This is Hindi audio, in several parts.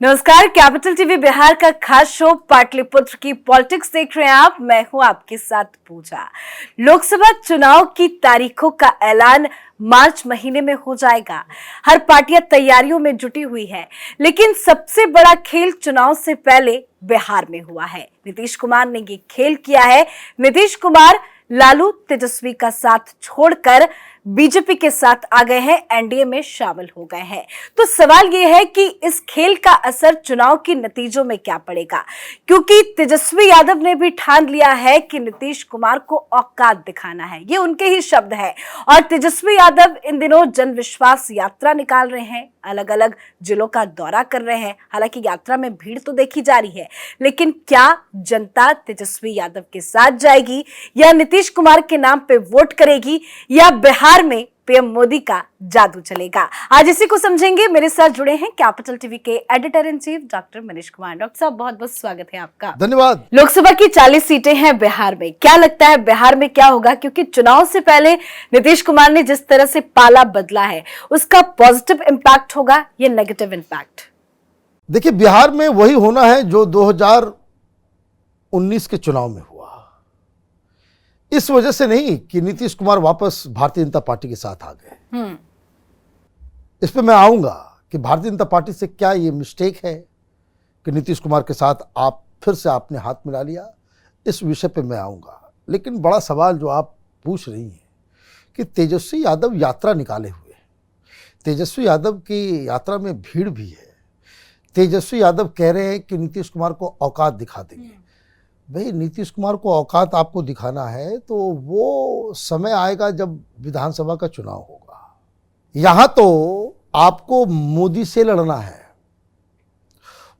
नमस्कार, कैपिटल टीवी बिहार का खास शो पाटलिपुत्र की पॉलिटिक्स देख रहे हैं आप। मैं हूं आपके साथ पूजा। लोकसभा चुनाव की तारीखों का ऐलान मार्च महीने में हो जाएगा। हर पार्टियां तैयारियों में जुटी हुई है, लेकिन सबसे बड़ा खेल चुनाव से पहले बिहार में हुआ है। नीतीश कुमार ने ये खेल किया है। नीतीश कुमार लालू तेजस्वी का साथ छोड़कर बीजेपी के साथ आ गए हैं, एनडीए में शामिल हो गए हैं। तो सवाल यह है कि इस खेल का असर चुनाव के नतीजों में क्या पड़ेगा, क्योंकि तेजस्वी यादव ने भी ठान लिया है कि नीतीश कुमार को औकात दिखाना है। ये उनके ही शब्द हैं। और तेजस्वी यादव इन दिनों जन विश्वास यात्रा निकाल रहे हैं, अलग अलग जिलों का दौरा कर रहे हैं। हालांकि यात्रा में भीड़ तो देखी जा रही है, लेकिन क्या जनता तेजस्वी यादव के साथ जाएगी या नीतीश कुमार के नाम पे वोट करेगी, या बिहार में पीएम मोदी का जादू चलेगा? आज इसी को समझेंगे। मेरे साथ जुड़े हैं कैपिटल टीवी के editor in chief doctor Manish Kumar. Doctor साहब, बहुत बहुत स्वागत है आपका। धन्यवाद। लोकसभा की 40 सीटें हैं बिहार में। क्या लगता है बिहार में क्या होगा, क्योंकि चुनाव से पहले नीतीश कुमार ने जिस तरह से पाला बदला है, उसका पॉजिटिव इंपैक्ट होगा या नेगेटिव इंपैक्ट? देखिए, बिहार में वही होना है जो 2019 के चुनाव में हुआ। इस वजह से नहीं कि नीतीश कुमार वापस भारतीय जनता पार्टी के साथ आ गए। इस पे मैं आऊंगा कि भारतीय जनता पार्टी से क्या ये मिस्टेक है कि नीतीश कुमार के साथ आप फिर से आपने हाथ मिला लिया। इस विषय पे मैं आऊंगा, लेकिन बड़ा सवाल जो आप पूछ रही हैं कि तेजस्वी यादव यात्रा निकाले हुए हैं। तेजस्वी यादव की यात्रा में भीड़ भी है। तेजस्वी यादव कह रहे हैं कि नीतीश कुमार को औकात दिखा देंगे। भाई, नीतीश कुमार को औकात आपको दिखाना है तो वो समय आएगा जब विधानसभा का चुनाव होगा। यहां तो आपको मोदी से लड़ना है।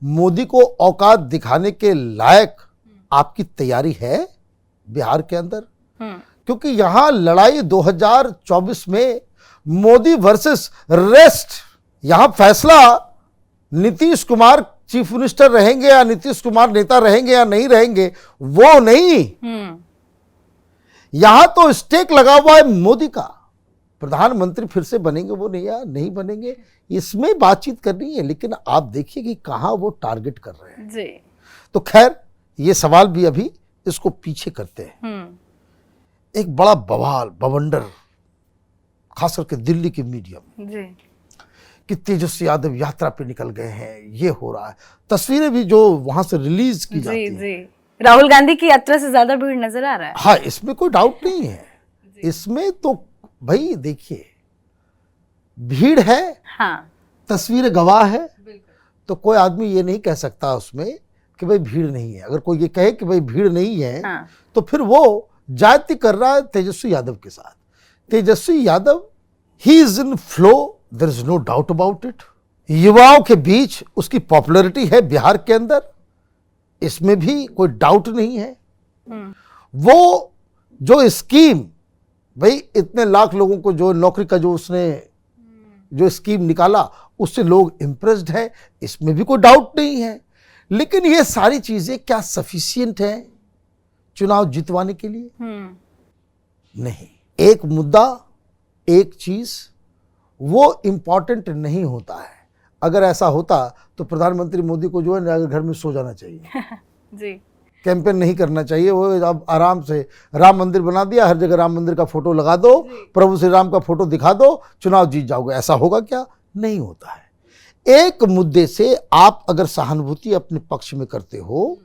मोदी को औकात दिखाने के लायक आपकी तैयारी है बिहार के अंदर? क्योंकि यहां लड़ाई 2024 में मोदी वर्सेस रेस्ट। यहां फैसला नीतीश कुमार चीफ मिनिस्टर रहेंगे या नीतीश कुमार नेता रहेंगे या नहीं रहेंगे, वो नहीं। यहां तो स्टेक लगा हुआ है मोदी का। प्रधानमंत्री फिर से बनेंगे वो नहीं या नहीं बनेंगे, इसमें बातचीत करनी है। लेकिन आप देखिए कि कहां वो टारगेट कर रहे हैं जी। तो खैर, ये सवाल भी अभी इसको पीछे करते हैं। एक बड़ा बवंडर खास करके दिल्ली के मीडिया में जी, कि तेजस्वी यादव यात्रा पे निकल गए हैं, ये हो रहा है। तस्वीरें भी जो वहां से रिलीज की जाती हैं, राहुल गांधी की यात्रा से ज्यादा भीड़ नजर आ रहा है। हाँ, इसमें कोई डाउट नहीं है। इसमें तो भाई देखिए, भीड़ है, हाँ, तस्वीरें गवाह है। तो कोई आदमी ये नहीं कह सकता उसमें कि भाई भीड़ नहीं है। अगर कोई ये कहे कि भाई भीड़ नहीं है, हाँ, तो फिर वो जाति कर रहा है तेजस्वी यादव के साथ। Tejashwi Yadav he is in flow, there is no doubt about it. युवाओं के बीच उसकी पॉपुलैरिटी है बिहार के अंदर, इसमें भी कोई डाउट नहीं है। वो जो स्कीम, भाई इतने लाख लोगों को जो नौकरी का जो उसने जो स्कीम निकाला, उससे लोग इंप्रेस्ड है, इसमें भी कोई डाउट नहीं है। लेकिन ये सारी चीजें क्या सफिशिएंट है चुनाव जितवाने के लिए? नहीं। एक मुद्दा, एक चीज, वो इंपॉर्टेंट नहीं होता है। अगर ऐसा होता तो प्रधानमंत्री मोदी को जो है घर में सो जाना चाहिए जी, कैंपेन नहीं करना चाहिए। वो अब आराम से राम मंदिर बना दिया, हर जगह राम मंदिर का फोटो लगा दो, प्रभु श्री राम का फोटो दिखा दो, चुनाव जीत जाओगे। ऐसा होगा क्या? नहीं होता है। एक मुद्दे से आप अगर सहानुभूति अपने पक्ष में करते हो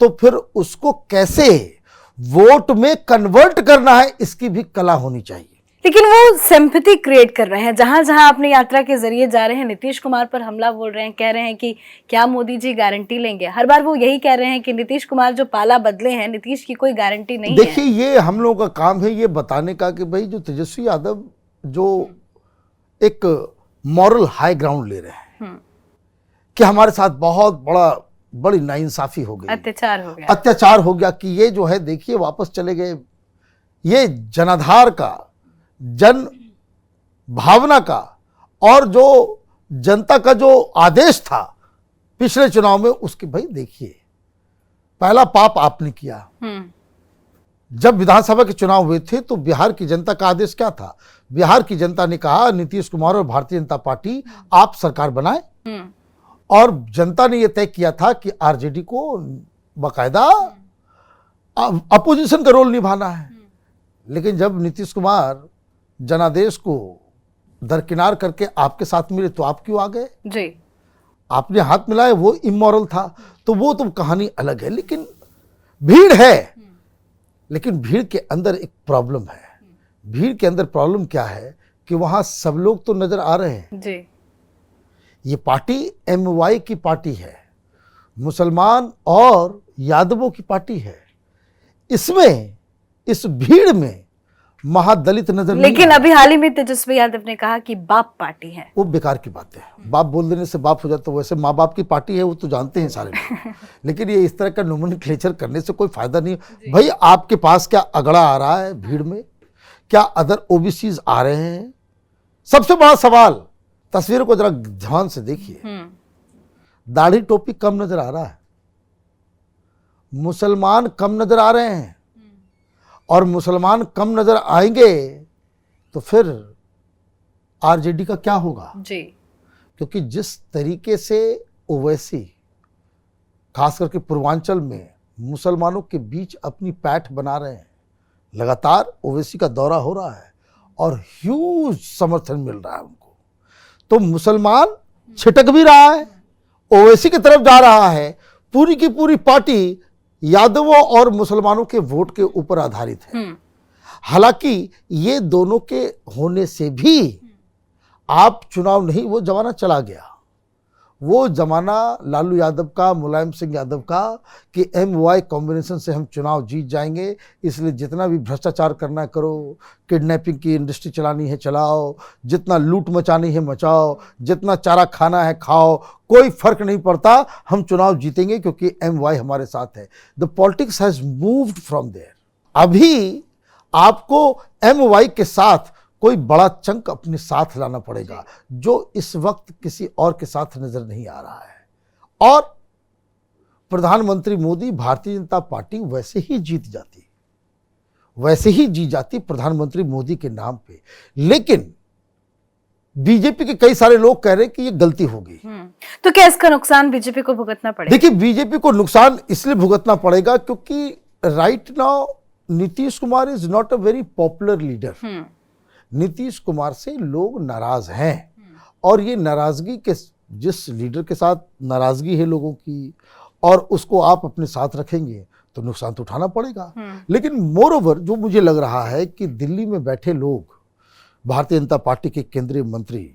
तो फिर उसको कैसे वोट में कन्वर्ट करना है, इसकी भी कला होनी चाहिए। लेकिन वो सिंपैथी क्रिएट कर रहे हैं। जहां जहां अपनी यात्रा के जरिए जा रहे हैं, नीतीश कुमार पर हमला बोल रहे हैं, कह रहे हैं कि क्या मोदी जी गारंटी लेंगे। हर बार वो यही कह रहे हैं कि नीतीश कुमार जो पाला बदले हैं, नीतीश की कोई गारंटी नहीं है। देखिए, ये हम लोगों का काम है ये बताने का कि भाई जो तेजस्वी यादव जो एक मॉरल हाई ग्राउंड ले रहे हैं कि हमारे साथ बहुत बड़ी नाइंसाफी हो गई, अत्याचार हो गया कि ये जो है देखिए वापस चले गए। ये जनाधार का, जन भावना का और जो जनता का जो आदेश था पिछले चुनाव में, उसकी भाई देखिए पहला पाप आपने किया। जब विधानसभा के चुनाव हुए थे तो बिहार की जनता का आदेश क्या था? बिहार की जनता ने कहा नीतीश कुमार और भारतीय जनता पार्टी आप सरकार बनाए, और जनता ने यह तय किया था कि आरजेडी को बाकायदा अपोजिशन का रोल निभाना है। लेकिन जब नीतीश कुमार जनादेश को दरकिनार करके आपके साथ मिले तो आप क्यों आ गए जी? आपने हाथ मिलाए, वो इमोरल था। तो वो तो कहानी अलग है। लेकिन भीड़ है, लेकिन भीड़ के अंदर एक प्रॉब्लम है। भीड़ के अंदर प्रॉब्लम क्या है कि वहां सब लोग तो नजर आ रहे हैं जी। ये पार्टी MY की पार्टी है, मुसलमान और यादवों की पार्टी है। इसमें इस भीड़ में महादलित नजर नहीं लेकिन आ अभी हाल ही में तेजस्वी यादव ने कहा कि बाप पार्टी है। वो बेकार की बात है। बाप बोल देने से बाप हो जाता, तो वैसे माँ बाप की पार्टी है वो तो जानते हैं सारे लोग। लेकिन ये इस तरह का नोमेनक्लेचर करने से कोई फायदा नहीं। भाई आपके पास क्या अगड़ा आ रहा है भीड़ में? क्या अदर OBCs आ रहे हैं? सबसे बड़ा सवाल, तस्वीरों को जरा ध्यान से देखिए, दाढ़ी टोपी कम नजर आ रहा है, मुसलमान कम नजर आ रहे हैं, और मुसलमान कम नजर आएंगे तो फिर आरजेडी का क्या होगा जी? क्योंकि जिस तरीके से ओवैसी खास करके पूर्वांचल में मुसलमानों के बीच अपनी पैठ बना रहे हैं, लगातार ओवैसी का दौरा हो रहा है और ह्यूज समर्थन मिल रहा है उनको, तो मुसलमान छिटक भी रहा है, ओवैसी की तरफ जा रहा है। पूरी की पूरी पार्टी यादवों और मुसलमानों के वोट के ऊपर आधारित है। हालांकि ये दोनों के होने से भी आप चुनाव नहीं, वो जमाना चला गया। वो जमाना लालू यादव का, मुलायम सिंह यादव का कि MY कॉम्बिनेशन से हम चुनाव जीत जाएंगे, इसलिए जितना भी भ्रष्टाचार करना करो, किडनैपिंग की इंडस्ट्री चलानी है चलाओ, जितना लूट मचानी है मचाओ, जितना चारा खाना है खाओ, कोई फर्क नहीं पड़ता, हम चुनाव जीतेंगे क्योंकि MY हमारे साथ है। The politics has moved from there. अभी आपको MY के साथ कोई बड़ा चंक अपने साथ लाना पड़ेगा, जो इस वक्त किसी और के साथ नजर नहीं आ रहा है। और प्रधानमंत्री मोदी, भारतीय जनता पार्टी वैसे ही जीत जाती, वैसे ही जीत जाती प्रधानमंत्री मोदी के नाम पे। लेकिन बीजेपी के कई सारे लोग कह रहे हैं कि ये गलती हो गई। तो क्या इसका नुकसान बीजेपी को भुगतना पड़ेगा? देखिए, बीजेपी को नुकसान इसलिए भुगतना पड़ेगा क्योंकि right now Nitish Kumar is not a very popular leader. Nitish Kumar से लोग नाराज हैं, और ये नाराजगी के, जिस लीडर के साथ नाराजगी है लोगों की और उसको आप अपने साथ रखेंगे तो नुकसान तो उठाना पड़ेगा। लेकिन मोर ओवर जो मुझे लग रहा है कि दिल्ली में बैठे लोग, भारतीय जनता पार्टी के केंद्रीय मंत्री,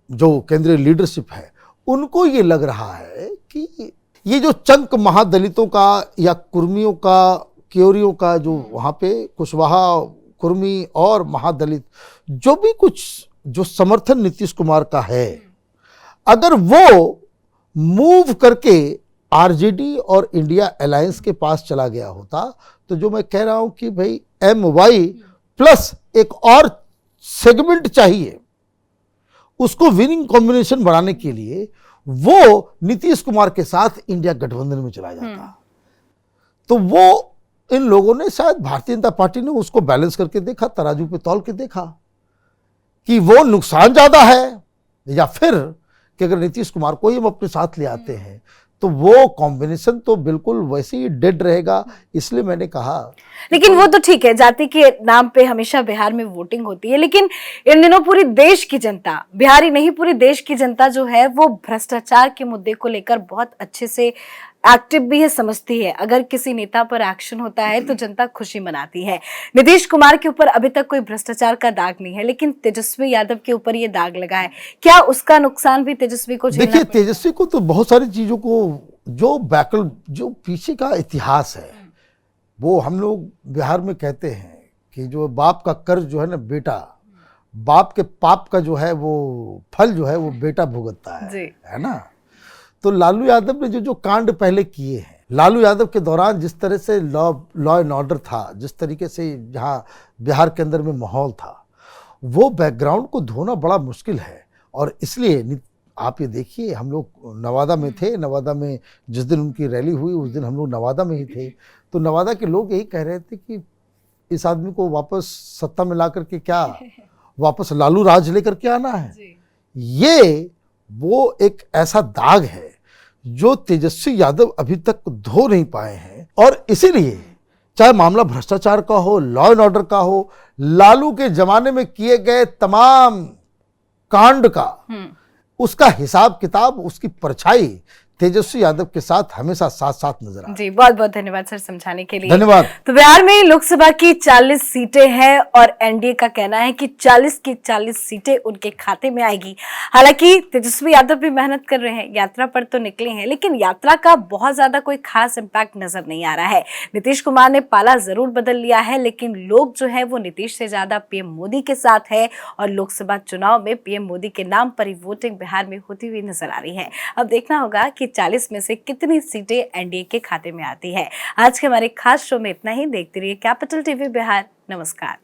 जो केंद्रीय लीडरशिप है, उनको ये लग रहा है कि ये जो चंक महादलितों का या कुर्मियों का, क्योरियों का, जो वहाँ पे कुशवाहा, कुर्मी और महादलित जो भी कुछ जो समर्थन नीतीश कुमार का है, अगर वो मूव करके आरजेडी और इंडिया अलायंस के पास चला गया होता, तो जो मैं कह रहा हूं कि भाई MY प्लस एक और सेगमेंट चाहिए उसको विनिंग कॉम्बिनेशन बढ़ाने के लिए, वो नीतीश कुमार के साथ इंडिया गठबंधन में चला जाता। तो वो इन लोगों ने, शायद भारतीय जनता पार्टी ने उसको बैलेंस करके देखा, तराजू पे तौल के देखा कि वो नुकसान ज्यादा है, या फिर कि अगर नीतीश कुमार को ही हम अपने साथ ले आते हैं तो वो कॉम्बिनेशन तो बिल्कुल वैसे ही डेड रहेगा। इसलिए मैंने कहा। लेकिन वो तो ठीक है, जाति के नाम पे हमेशा बिहार में वोटिंग होती है, लेकिन इन दिनों पूरी देश की जनता, बिहारी नहीं पूरी देश की जनता जो है वो भ्रष्टाचार के मुद्दे को लेकर बहुत अच्छे से एक्टिव भी है, समझती है। अगर किसी नेता पर एक्शन होता है तो जनता खुशी मनाती है। नीतीश कुमार के ऊपर अभी तक कोई भ्रष्टाचार का दाग नहीं है, लेकिन तेजस्वी यादव के ऊपर ये दाग लगा है। क्या उसका नुकसान भी तेजस्वी को झेलना? देखिए, तेजस्वी को तो बहुत सारी चीजों को, जो पीछे का इतिहास है, वो हम लोग बिहार में कहते हैं कि जो बाप का कर्ज जो है ना बेटा, बाप के पाप का जो है वो फल जो है वो बेटा भुगतता है ना। तो लालू यादव ने जो कांड पहले किए हैं, लालू यादव के दौरान जिस तरह से लॉ एंड ऑर्डर था, जिस तरीके से जहाँ बिहार के अंदर में माहौल था, वो बैकग्राउंड को धोना बड़ा मुश्किल है। और इसलिए आप ये देखिए, हम लोग नवादा में थे, नवादा में जिस दिन उनकी रैली हुई उस दिन हम लोग नवादा में ही थे। तो नवादा के लोग यही कह रहे थे कि इस आदमी को वापस सत्ता में ला करके क्या वापस लालू राज लेकर के आना है। ये वो एक ऐसा दाग है जो तेजस्वी यादव अभी तक धो नहीं पाए हैं। और इसीलिए चाहे मामला भ्रष्टाचार का हो, लॉ एंड ऑर्डर का हो, लालू के जमाने में किए गए तमाम कांड का उसका हिसाब किताब, उसकी परछाई तेजस्वी यादव के साथ हमेशा साथ साथ नजर आ रही है। जी, बहुत बहुत धन्यवाद सर समझाने के लिए। धन्यवाद। तो बिहार में लोकसभा की 40 सीटें हैं और एनडीए का कहना है कि 40 की 40 सीटें उनके खाते में आएगी। हालांकि तेजस्वी यादव भी मेहनत कर रहे हैं, यात्रा पर तो निकले हैं, लेकिन यात्रा का बहुत ज्यादा कोई खास इम्पैक्ट नजर नहीं आ रहा है। नीतीश कुमार ने पाला जरूर बदल लिया है, लेकिन लोग जो है वो नीतीश से ज्यादा पीएम मोदी के साथ है और लोकसभा चुनाव में पीएम मोदी के नाम पर ही वोटिंग बिहार में होती हुई नजर आ रही है। अब देखना होगा कि 40 में से कितनी सीटें एनडीए के खाते में आती है। आज के हमारे खास शो में इतना ही। देखते रहिए कैपिटल टीवी बिहार। नमस्कार।